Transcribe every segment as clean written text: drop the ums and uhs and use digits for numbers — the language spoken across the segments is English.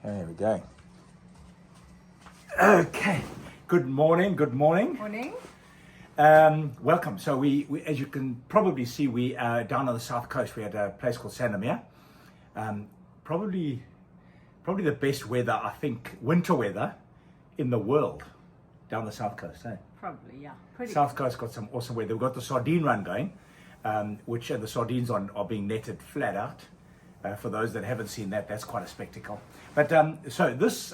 There we go. Okay. Good morning. Morning. Welcome. So we, as you can probably see, we are down on the south coast. We had a place called Sandomir. Probably the best weather, I think, winter weather in the world down the south coast. Eh? Probably, yeah. South coast got some awesome weather. We've got the sardine run going, which the sardines are being netted flat out. For those that haven't seen that, that's quite a spectacle. But so this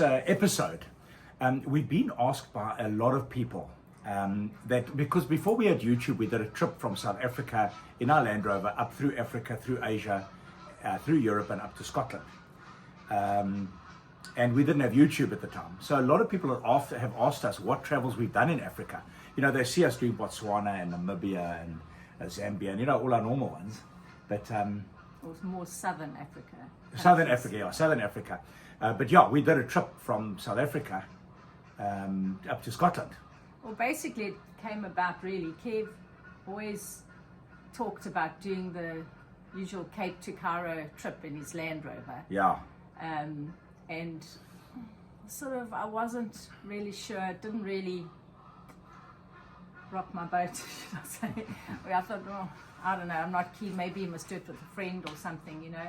episode, we've been asked by a lot of people that because before we had YouTube, we did a trip from South Africa in our Land Rover up through Africa, through Asia, through Europe, and up to Scotland. And we didn't have YouTube at the time. So a lot of people have asked us what travels we've done in Africa. You know, they see us doing Botswana and Namibia and Zambia and, you know, all our normal ones. But it was more Southern Africa. Southern Africa. But yeah, we did a trip from South Africa up to Scotland. Well, basically it came about really. Kev always talked about doing the usual Cape to Cairo trip in his Land Rover. Yeah. And sort of, I wasn't really sure, didn't really rock my boat, should I say. I thought, oh, I don't know, I'm not keen, maybe you must do it with a friend or something, you know.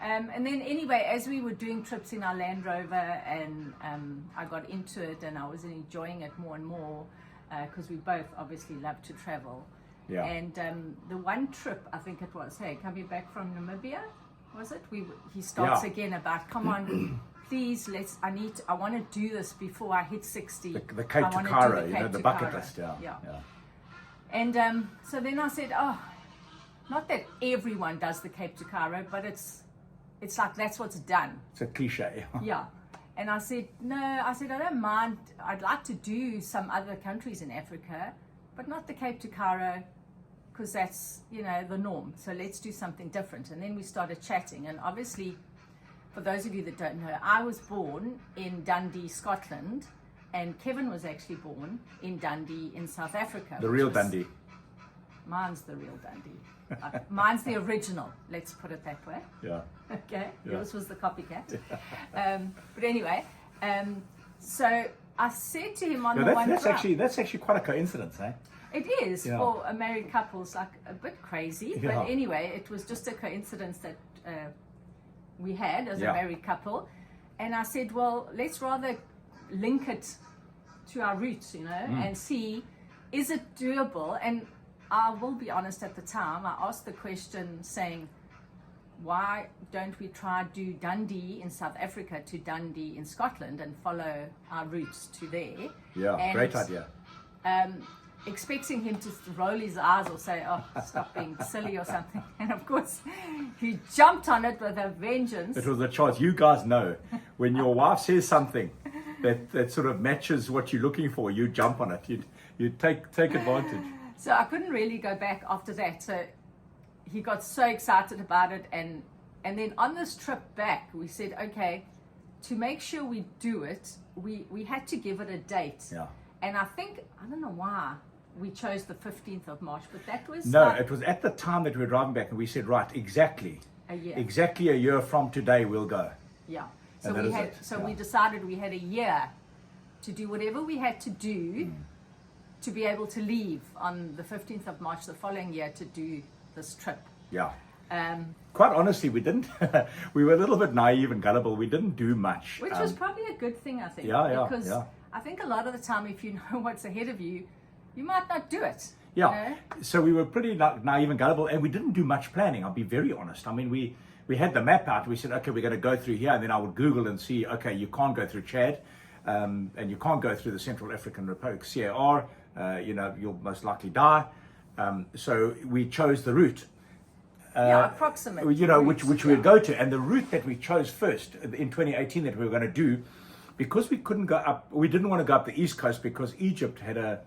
And then anyway, as we were doing trips in our Land Rover and I got into it and I was enjoying it more and more because we both obviously love to travel. Yeah. And the one trip, I think it was, hey, coming back from Namibia, was it? He starts again about, come on, please, I want to do this before I hit 60. The Cape to Cairo, you know, the bucket list, yeah. And so then I said, oh, not that everyone does the Cape to Cairo, but it's like that's what's done. It's a cliche. Yeah. And I said, no, I don't mind. I'd like to do some other countries in Africa, but not the Cape to Cairo, because that's, you know, the norm. So let's do something different. And then we started chatting. And obviously, for those of you that don't know, I was born in Dundee, Scotland, and Kevin was actually born in Dundee in South Africa. The real Dundee. Mine's the real Dundee. Mine's the original, let's put it that way. Yeah. Okay, Yeah. yours was the copycat. But anyway, so I said to him on the one that's drive, actually quite a coincidence, eh? it is for a married couple, it's like a bit crazy, but anyway, it was just a coincidence that we had as a married couple. And I said, well, let's rather link it to our roots, you know, and see, is it doable? And I will be honest, at the time, I asked the question saying, why don't we try do Dundee in South Africa to Dundee in Scotland and follow our roots to there? Yeah, and, great idea. Expecting him to roll his eyes or say, oh, stop being silly or something. And of course, he jumped on it with a vengeance. It was a choice. You guys know, when your wife says something that sort of matches what you're looking for, you jump on it. You take advantage. So I couldn't really go back after that. So he got so excited about it. And then on this trip back, we said, okay, to make sure we do it, we had to give it a date. Yeah. And I don't know why we chose the 15th of March, but that was... No, it was at the time that we were driving back and we said, right, exactly a year from today we'll go. Yeah. And so we decided we had a year to do whatever we had to do to be able to leave on the 15th of March the following year to do this trip. Yeah. Quite honestly, we didn't. We were a little bit naive and gullible. We didn't do much. Which was probably a good thing, I think. Because I think a lot of the time, if you know what's ahead of you, you might not do it. Yeah. You know? So we were pretty naive and gullible, and we didn't do much planning. I'll be very honest. I mean, we had the map out. We said, okay, we're going to go through here, and then I would Google and see, okay, you can't go through Chad, and you can't go through the Central African Republic, CAR. You know, you'll most likely die. So we chose the route. Approximately. You know, which we would go to. And the route that we chose first in 2018 that we were going to do, because we couldn't go up, we didn't want to go up the East Coast because Egypt had a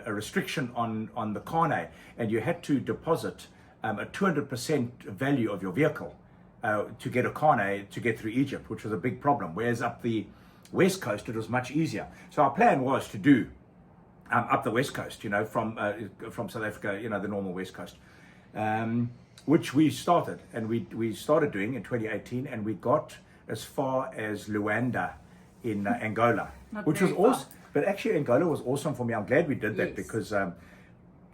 restriction on the carnet, and you had to deposit a 200% value of your vehicle to get a carnet to get through Egypt, which was a big problem. Whereas up the West Coast, it was much easier. So our plan was to do up the West Coast, you know, from South Africa, you know, the normal West Coast. which we started, and we started doing in 2018, and we got as far as Luanda in Angola, which was awesome. But actually, Angola was awesome for me. I'm glad we did that because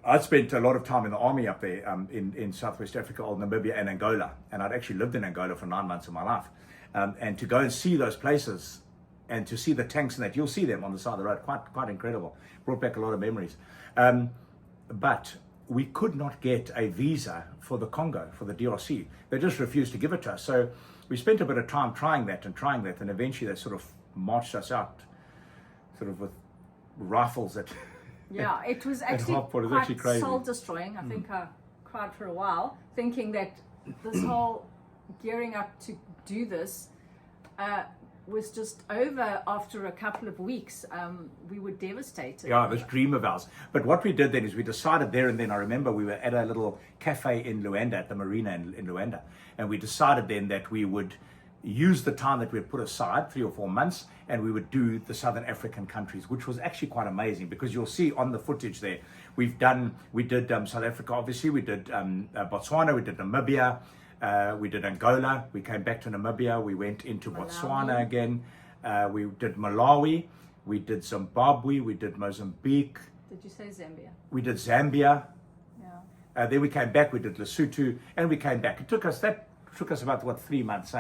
I spent a lot of time in the army up there in Southwest Africa, old Namibia and Angola, and I'd actually lived in Angola for 9 months of my life. And to go and see those places and to see the tanks and that, you'll see them on the side of the road, quite incredible. Brought back a lot of memories. But we could not get a visa for the Congo, for the DRC. They just refused to give it to us. So we spent a bit of time trying that, and eventually they sort of marched us out, sort of with rifles at... Yeah, it was actually quite soul-destroying. I think I cried for a while, thinking that this whole gearing up to do this was just over after a couple of weeks. We were devastated. Yeah, this dream of ours. But what we did then is we decided there and then, I remember we were at a little cafe in Luanda, at the marina in Luanda, and we decided then that we would use the time that we had put aside, 3 or 4 months, and we would do the Southern African countries, which was actually quite amazing, because you'll see on the footage there, we did South Africa, obviously, we did Botswana, we did Namibia, we did Angola, we came back to Namibia, we went into Botswana again, we did Malawi, we did Zimbabwe, we did Mozambique. Did you say Zambia? We did Zambia. Yeah. Then we came back, we did Lesotho, and we came back. It took us about 3 months,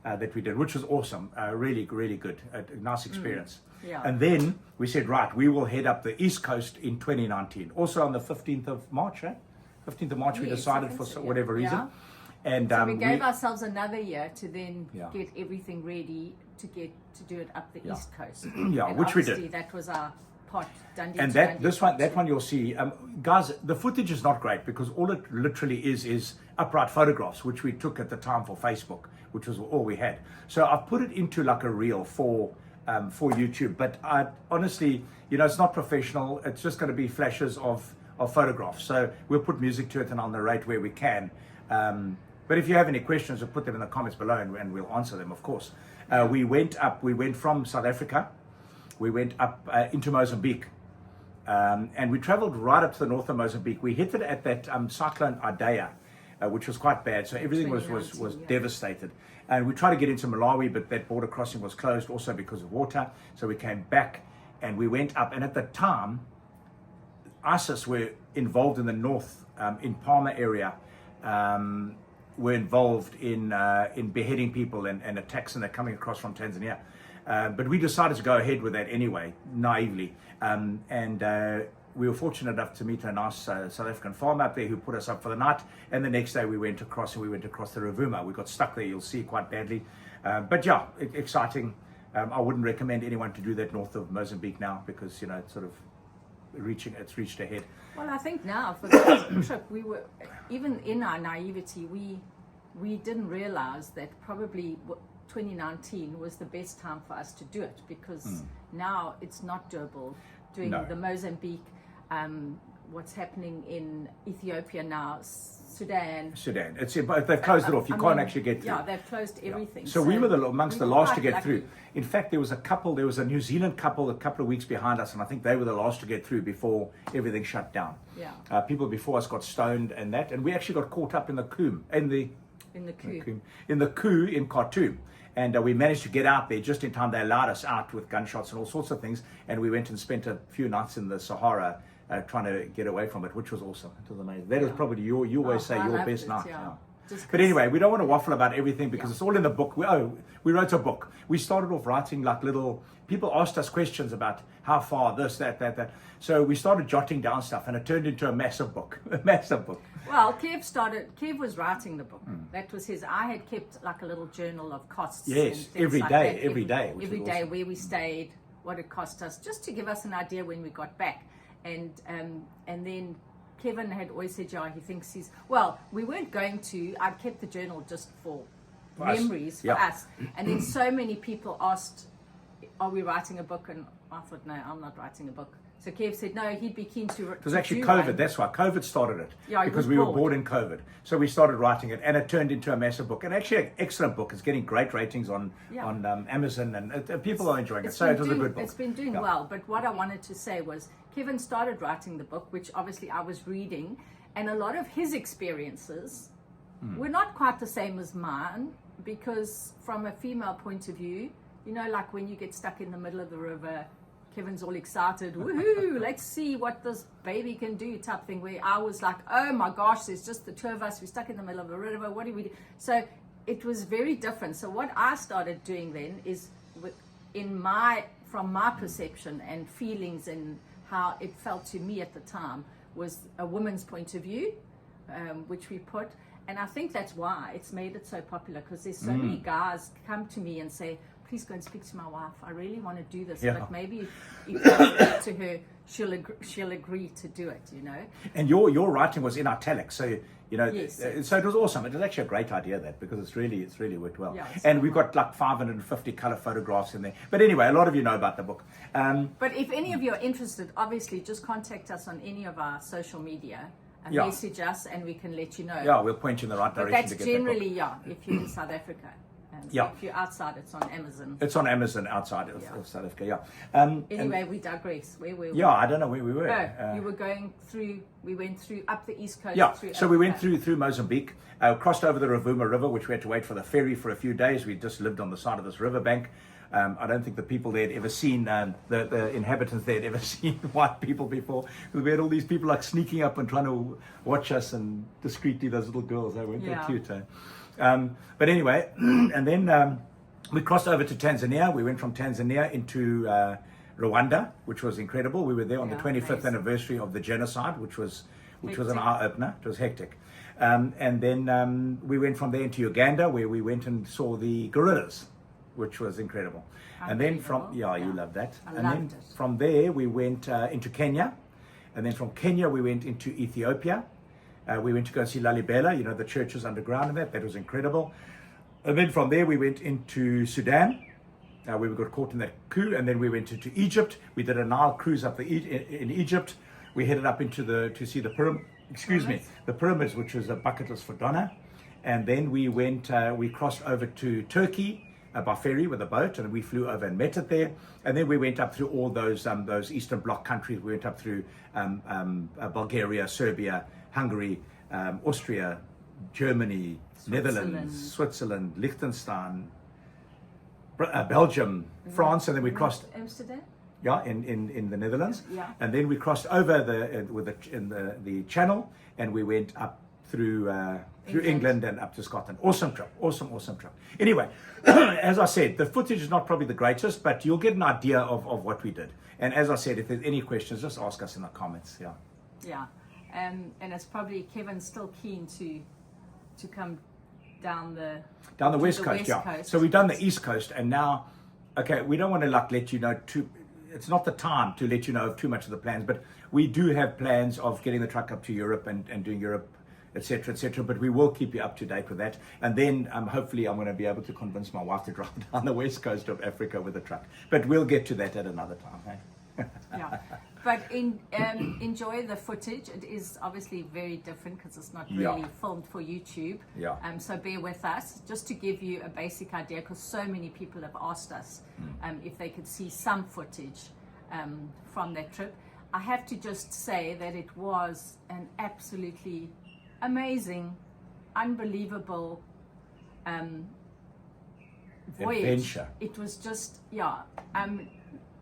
that we did, which was awesome, really, really good, a nice experience. Yeah. And then we said, right, we will head up the East Coast in 2019. Also on the 15th of March, 15th of March, we decided for whatever reason. Yeah. And so we gave ourselves another year to then Yeah. get everything ready to do it up the East Coast. Yeah, and which we did. That was our part, Dundee. And that one you'll see, guys. The footage is not great because all it literally is upright photographs, which we took at the time for Facebook, which was all we had. So I've put it into like a reel for YouTube. But I honestly, it's not professional. It's just going to be flashes of photographs. So we'll put music to it and I'll narrate where we can. But if you have any questions, we'll put them in the comments below and we'll answer them, of course. We went from South Africa. We went up into Mozambique, and we traveled right up to the north of Mozambique. We hit it at that cyclone Idea, which was quite bad. So everything was devastated. And we tried to get into Malawi, but that border crossing was closed also because of water. So we came back and we went up. And at the time, ISIS were involved in the north, in Palma area, were involved in beheading people and attacks, and they're coming across from Tanzania. But we decided to go ahead with that anyway, naively. And we were fortunate enough to meet a nice South African farmer up there who put us up for the night. And the next day we went across the Rovuma. We got stuck there, you'll see, quite badly. But yeah, exciting. I wouldn't recommend anyone to do that north of Mozambique now because, it's sort of it's reached ahead. Well, I think now for the trip, we were, even in our naivety, we didn't realize that probably 2019 was the best time for us to do it because now it's not doable doing the Mozambique, what's happening in Ethiopia now, Sudan. They've closed it off. You can't actually get through. Yeah, they've closed everything. So we were amongst the last to get through. In fact, there was a New Zealand couple a couple of weeks behind us, and I think they were the last to get through before everything shut down. Yeah. People before us got stoned and we actually got caught up in the coup, in the coup in Khartoum. And we managed to get out there just in time. They allowed us out with gunshots and all sorts of things. And we went and spent a few nights in the Sahara trying to get away from it, which was awesome. It was amazing. That was probably you always say your best night. Yeah. But anyway, we don't want to waffle about everything because it's all in the book. We wrote a book. We started off writing like little, people asked us questions about how far, this, that. So we started jotting down stuff and it turned into a massive book. Well, Kev was writing the book. That was I had kept like a little journal of costs. Yes, and every like day. Every day awesome. Where we stayed, what it cost us, just to give us an idea when we got back. And then Kevin had always said, he thinks we weren't going to, I kept the journal just for memories for us. And then so many people asked, are we writing a book? And I thought, no, I'm not writing a book. So Kev said, no, he'd be keen to. It was actually COVID. One. That's why COVID started it. Yeah, because we were bored in COVID. So we started writing it, and it turned into a massive book. And actually, an excellent book. It's getting great ratings on Amazon, and people are enjoying it. So it was a good book. It's been doing well. But what I wanted to say was, Kevin started writing the book, which obviously I was reading, And a lot of his experiences were not quite the same as mine, because from a female point of view, you know, like when you get stuck in the middle of the river, Kevin's all excited, woohoo, let's see what this baby can do type thing, where I was like, oh my gosh, there's just the two of us, we're stuck in the middle of the river, what do we do? So it was very different. So what I started doing then is, from my perception and feelings and how it felt to me at the time, was a woman's point of view, which we put. And I think that's why it's made it so popular, because there's so many guys come to me and say, please go and speak to my wife. I really want to do this, but maybe if you speak to her, she'll agree to do it, you know. And your writing was in italics, so you know, yes. So it was awesome. It was actually a great idea, that, because it's really worked well. Yeah, and we've got like 550 color photographs in there. But anyway, a lot of you know about the book. But if any of you are interested, obviously just contact us on any of our social media and message us, and we can let you know. Yeah, we'll point you in the right direction. But that's generally, if you're in South Africa. If you're outside, it's on Amazon. It's on Amazon outside of South Africa, Anyway, we digress. Where were we? Yeah, I don't know where we were. You were going through, we went through up the east coast. Yeah, through so we went through Mozambique, crossed over the Rovuma River, which we had to wait for the ferry for a few days. We just lived on the side of this riverbank. I don't think the people there had ever seen, the inhabitants there had ever seen white people before. We had all these people like sneaking up and trying to watch us, and discreetly, those little girls, they weren't that cute. But anyway, and then we crossed over to Tanzania. We went from Tanzania into Rwanda, which was incredible. We were there on the 25th anniversary of the genocide, which was an eye-opener. It was hectic. And then we went from there into Uganda, where we went and saw the gorillas, which was incredible. And then you love that. From there we went into Kenya, and then from Kenya we went into Ethiopia. We went to go see Lalibela, you know, the churches underground, and that was incredible. And then from there we went into Sudan, where we got caught in that coup, and then we went into Egypt. We did a Nile cruise up in Egypt. We headed up to see the pyramids, which was a bucket list for Donna. And then we crossed over to Turkey by ferry with a boat, and we flew over and met it there. And then we went up through all those Eastern Bloc countries. We went up through Bulgaria, Serbia, Hungary, Austria, Germany, Netherlands, Switzerland, Liechtenstein, Belgium, France, and then we crossed Amsterdam. Yeah, in the Netherlands. Yeah. And then we crossed over the Channel, and we went up through England and up to Scotland. Awesome trip. Anyway, as I said, the footage is not probably the greatest, but you'll get an idea of what we did. And as I said, if there's any questions, just ask us in the comments. Yeah. And it's probably Kevin's still keen to come down the west coast. So we've done the east coast, and now, okay, we don't want to let you know it's not the time to let you know of too much of the plans, but we do have plans of getting the truck up to Europe and doing Europe, etc., but we will keep you up to date with that. And then hopefully I'm going to be able to convince my wife to drive down the west coast of Africa with a truck, but we'll get to that at another time. Yeah, but enjoy the footage. It is obviously very different because it's not really filmed for YouTube. So bear with us, just to give you a basic idea, because so many people have asked us if they could see some footage from that trip. I have to just say that it was an absolutely amazing, unbelievable voyage. Adventure. It was just,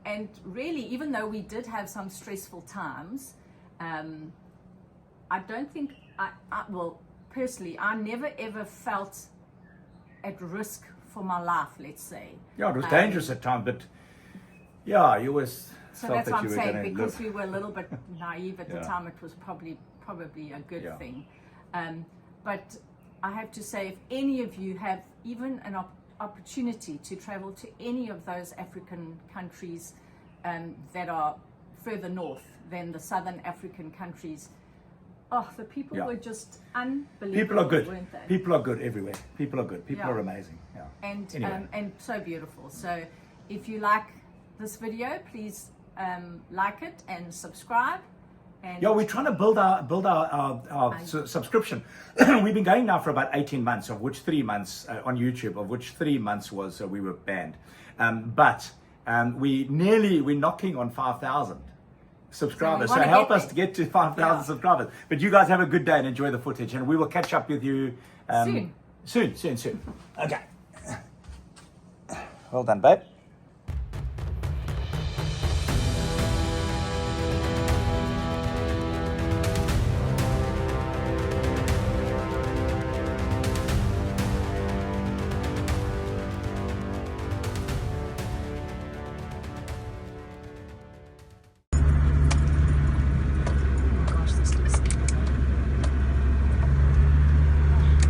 and really, even though we did have some stressful times, I don't think, well, personally, I never ever felt at risk for my life, let's say. Yeah, it was dangerous at times, but you always so felt that's that what you I'm were saying, going to because we were a little bit naive at the time, it was probably a good thing. But I have to say, if any of you have even an opportunity to travel to any of those African countries that are further north than the southern African countries, the people were just unbelievable. People are good. Weren't they? People are good everywhere. People are good. People are amazing. And anyway. And so beautiful. So if you like this video, please like it and subscribe. And we're trying to build our subscription. We've been going now for about 18 months, of which 3 months on YouTube, of which 3 months was we were banned. But we're knocking on 5,000 subscribers. So So we wanna help get us there. to get to 5,000 subscribers. But you guys have a good day and enjoy the footage. And we will catch up with you soon. Okay. Well done, babe. Gosh, this looks scary.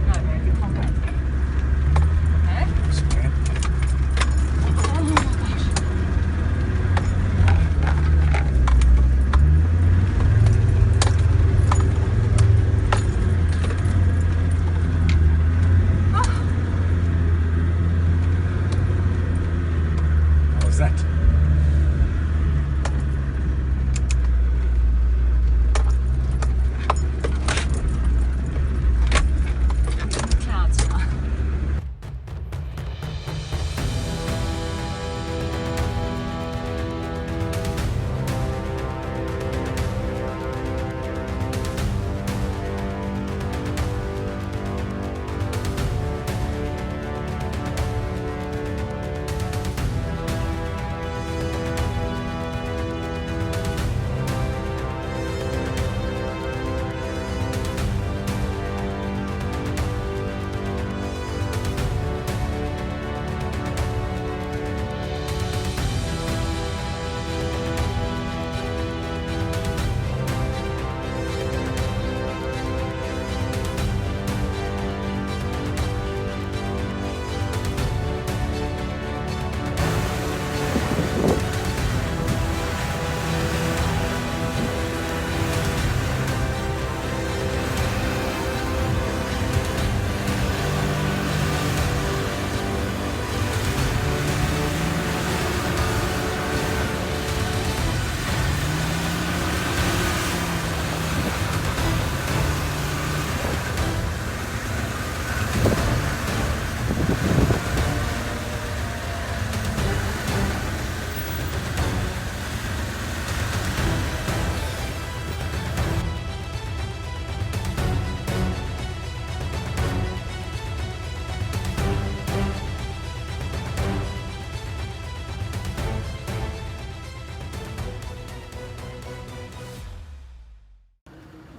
No, baby, come back. Okay? Oh my gosh. How was that? Clouds now.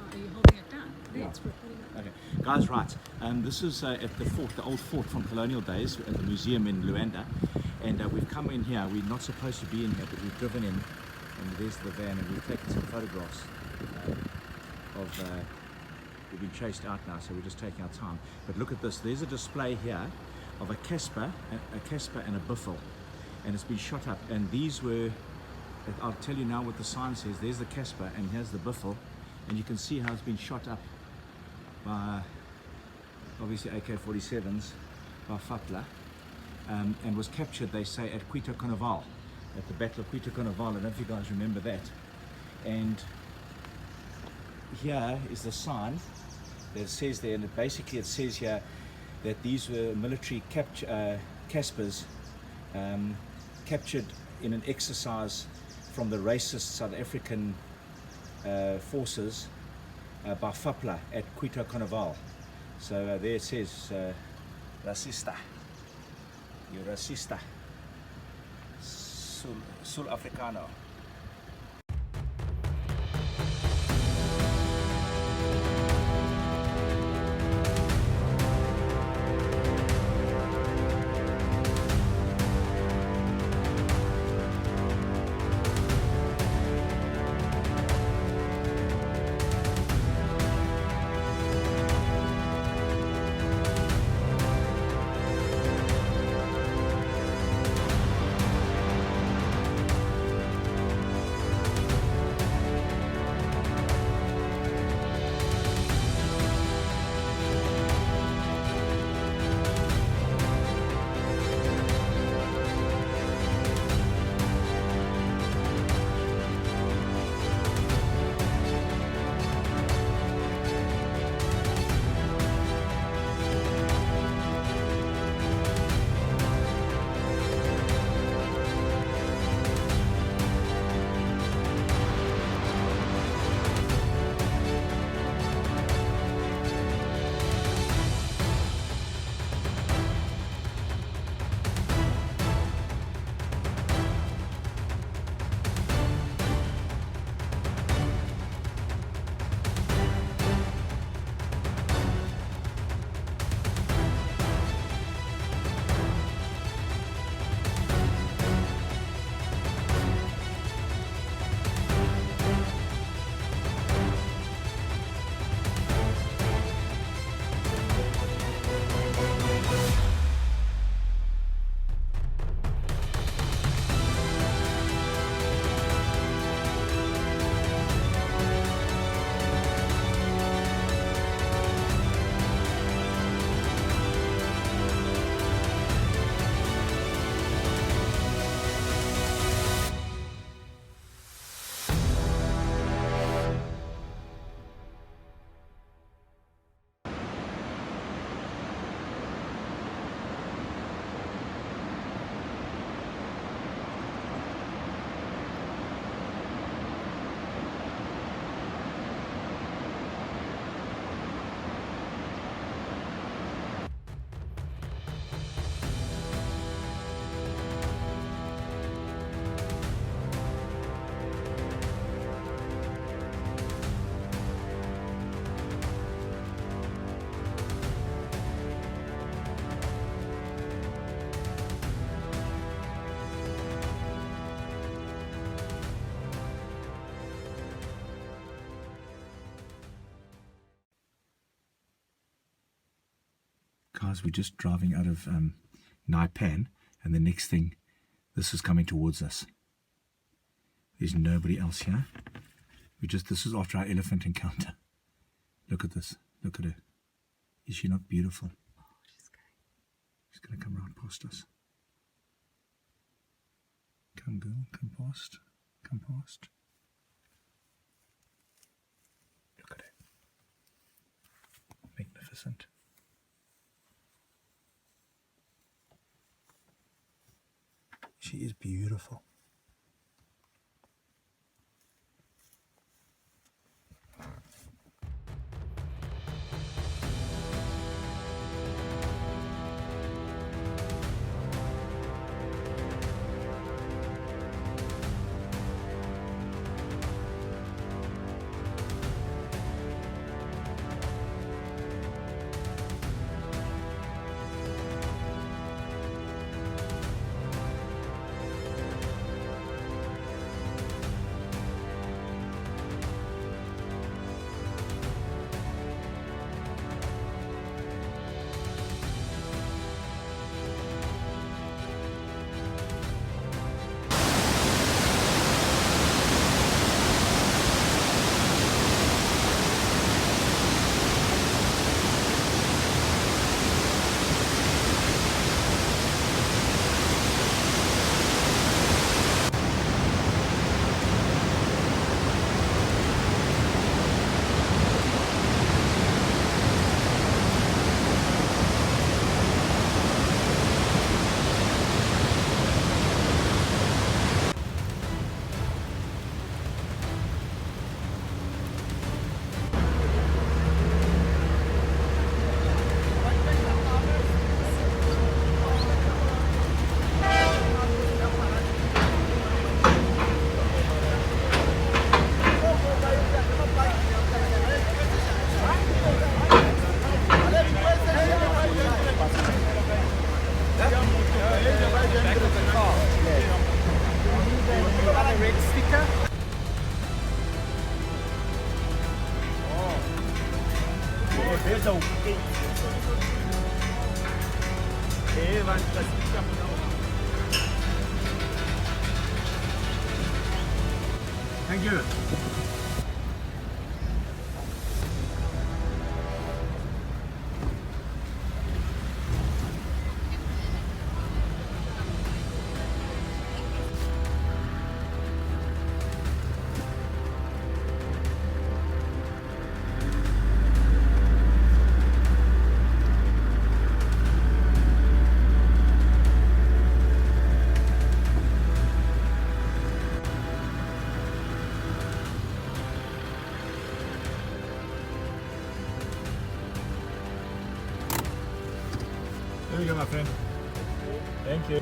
Are you holding it down? Yes, we're holding it down. Okay, guys, right. This is at the fort, the old fort from colonial days, at the museum in Luanda, and we've come in here. We're not supposed to be in here, but we've driven in, and there's the van, and we've taken some photographs we've been chased out now, so we're just taking our time. But look at this. There's a display here of a Casper and a Buffel, and it's been shot up. And these were, I'll tell you now what the sign says. There's the Casper, and here's the Buffel, and you can see how it's been shot up by obviously AK-47s by Fatla, and was captured, they say, at Quito Carnival, at the Battle of Quito Carnival. I don't know if you guys remember that. And here is the sign that it says there, and it says here that these were military Caspers captured in an exercise from the racist South African forces by Fapla at Quito Carnival. So there it says, racista, you're racista, Sul Africano. Guys, we're just driving out of Naipan, and the next thing, this is coming towards us. There's nobody else here. This is after our elephant encounter. Look at this. Look at her. Is she not beautiful? She's going to come right past us. Come, girl. Come past. Come past. Look at her. Magnificent. She is beautiful. Thank you. There you go, my friend. Thank you.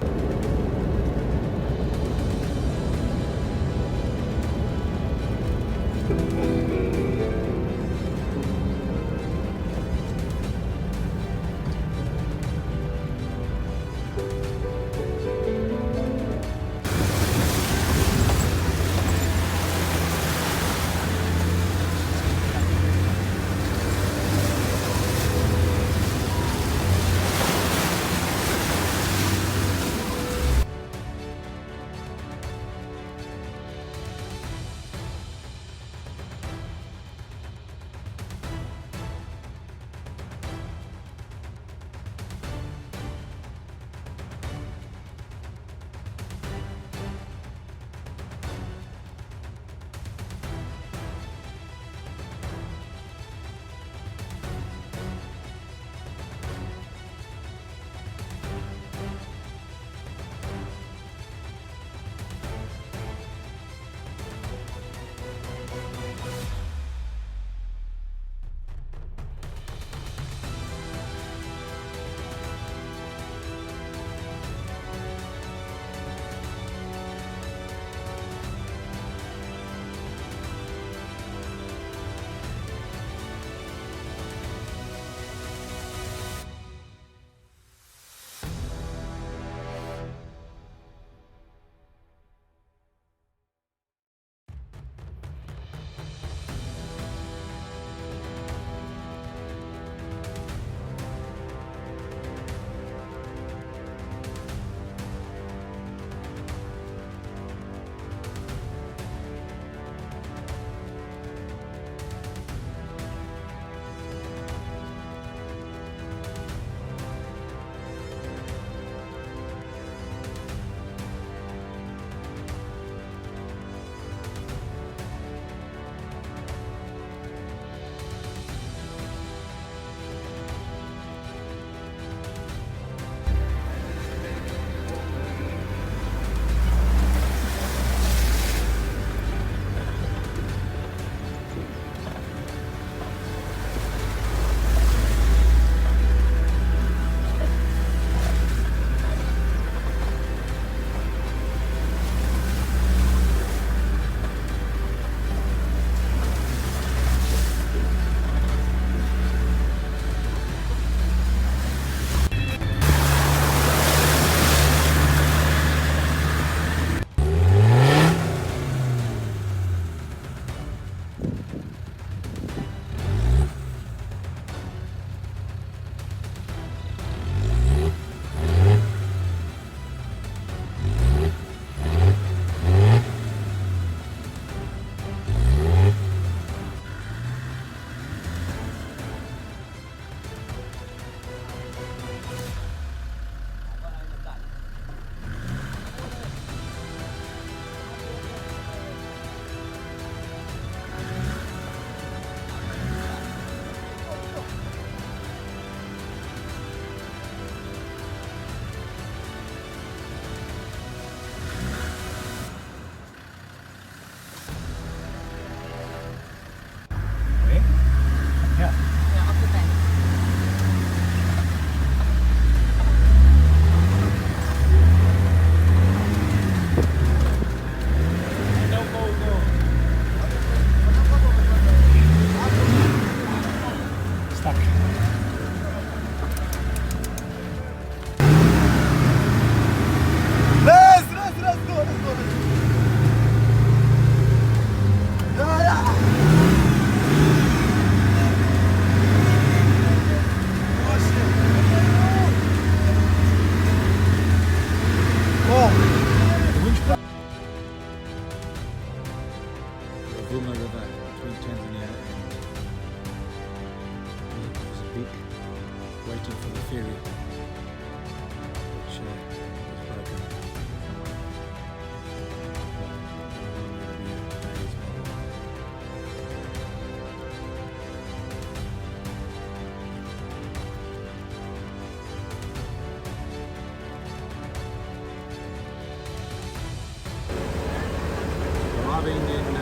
driving in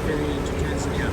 ferry into Tanzania.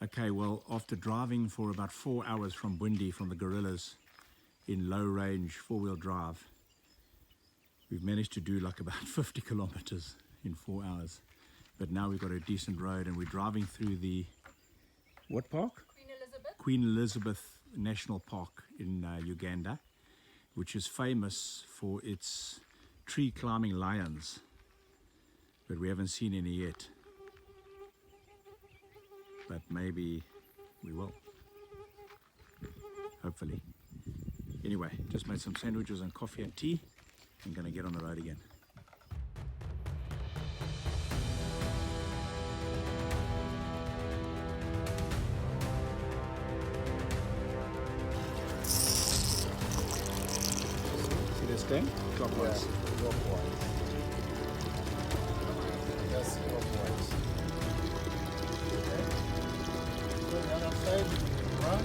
Okay, well, after driving for about 4 hours from Dundee, from the gorillas, in low range four-wheel drive, we've managed to do like about 50 kilometers in 4 hours. But now we've got a decent road and we're driving through the, what park? Queen Elizabeth. Queen Elizabeth National Park in Uganda, which is famous for its tree climbing lions, but we haven't seen any yet. But maybe we will, hopefully. Anyway, just made some sandwiches and coffee and tea. I'm gonna get on the road again. See this thing? Clockwise. Yeah. clockwise. Just clockwise. Okay. So the other side, run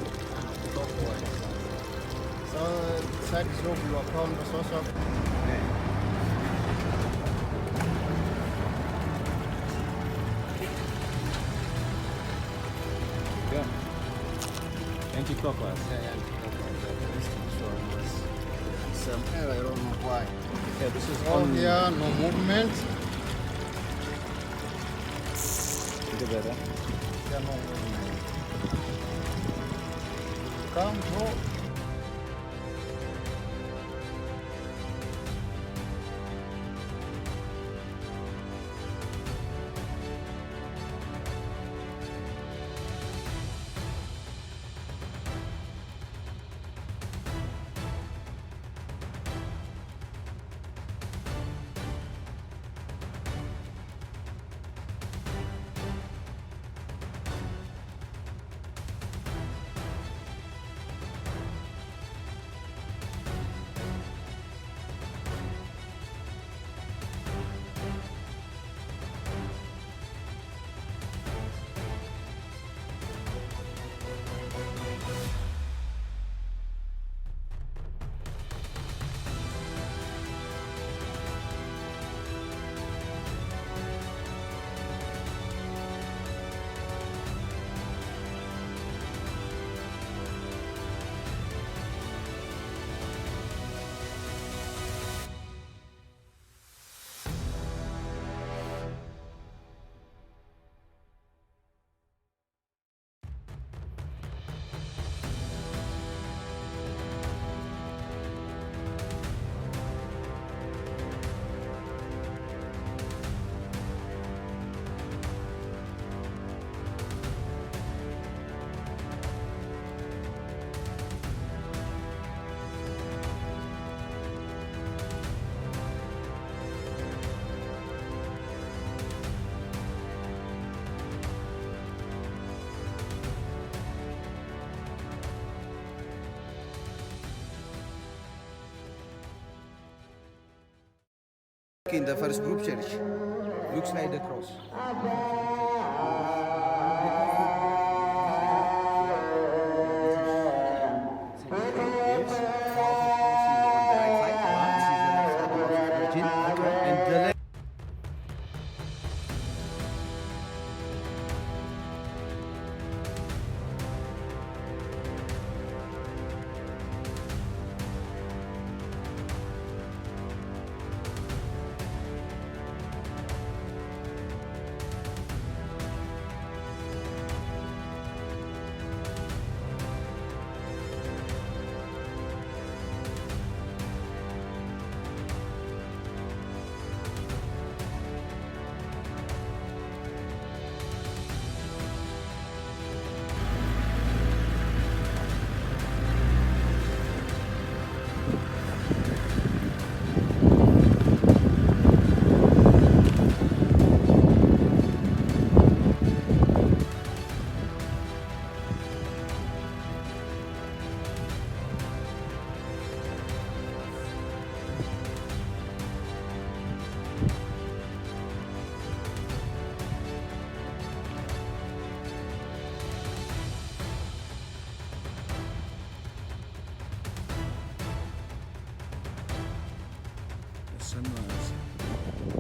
clockwise. So side slope you are calm the source of. Go. Anti-clockwise. Yeah, this one was some error, I don't know why. Yeah, this is All on. here, no movement. Look at that. Huh? Yeah, no movement. Come, go. In the first group church. Looks like the cross.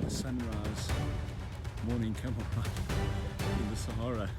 The sunrise morning camel ride in the Sahara.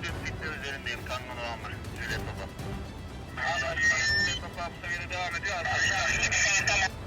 tespitler üzerindeyim. Kanun amirim. Cület Baba. Cület Baba hafıza göre devam ediyor. Aşağı. Tamam.